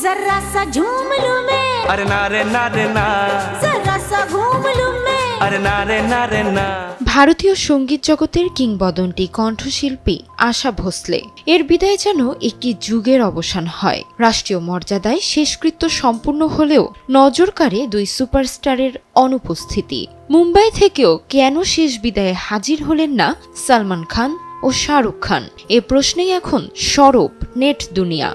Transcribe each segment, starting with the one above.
जरा सा झूम लूं मैं, अरे ना रे ना रे ना, जरा सा घूम लूं मैं, अरे ना रे ना रे ना। ভারতীয় সঙ্গীত জগতের কিংবদন্তি কণ্ঠশিল্পী আশা ভোসলে এর বিদায় যেন একটি যুগের অবসান হয়। রাষ্ট্রীয় মর্যাদায় শেষকৃত্য সম্পূর্ণ হলেও নজর কাড়ে দুই সুপারস্টারের অনুপস্থিতি। মুম্বাই থেকেও কেন শেষ বিদায়ে হাজির হলেন না সালমান খান ও শাহরুখ খান, এ প্রশ্নেই এখন সরব নেট দুনিয়া।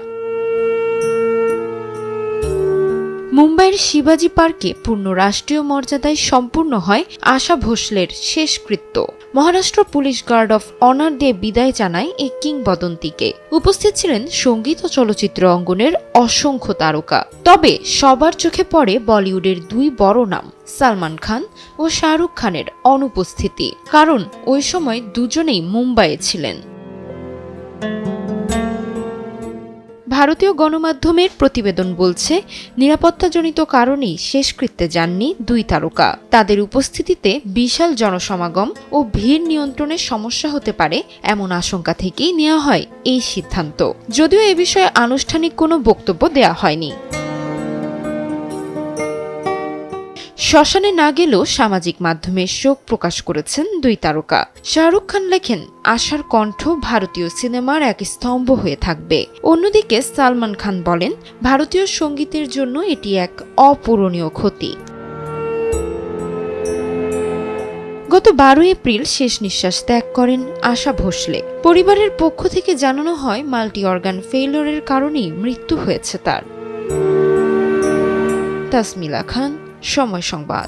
মুম্বাইয়ের শিবাজি পার্কে পূর্ণ রাষ্ট্রীয় মর্যাদায় সম্পূর্ণ হয় আশা ভোসলের শেষকৃত্য। Maharashtra police guard of honour দিয়ে বিদায় জানায় এই কিংবদন্তিকে। উপস্থিত ছিলেন সঙ্গীত ও চলচ্চিত্র অঙ্গনের অসংখ্য তারকা। তবে সবার চোখে পড়ে বলিউডের দুই বড় নাম সালমান খান ও শাহরুখ খানের অনুপস্থিতি, কারণ ওই সময় দুজনেই মুম্বাইয়ে ছিলেন। ভারতীয় গণমাধ্যমের প্রতিবেদন বলছে, নিরাপত্তাজনিত কারণেই শেষকৃত্যে যাননি দুই তারকা। তাদের উপস্থিতিতে বিশাল জনসমাগম ও ভিড় নিয়ন্ত্রণে সমস্যা হতে পারে এমন আশঙ্কা থেকেই নেওয়া হয় এই সিদ্ধান্ত। যদিও এ বিষয়ে আনুষ্ঠানিক কোনো বক্তব্য দেওয়া হয়নি। শ্মশানে না গেলেও সামাজিক মাধ্যমে শোক প্রকাশ করেছেন দুই তারকা। শাহরুখ খান লেখেন, আশার কণ্ঠ ভারতীয় সিনেমার এক স্তম্ভ হয়ে থাকবে। অন্যদিকে সালমান খান বলেন, ভারতীয় সঙ্গীতের জন্য এটি এক অপূরণীয় ক্ষতি। গত 12 এপ্রিল শেষ নিঃশ্বাস ত্যাগ করেন আশা ভোসলে। পরিবারের পক্ষ থেকে জানানো হয়, মাল্টি অর্গান ফেইলিওরের কারণেই মৃত্যু হয়েছে তার। তাসমিলা খান, সময় সংবাদ।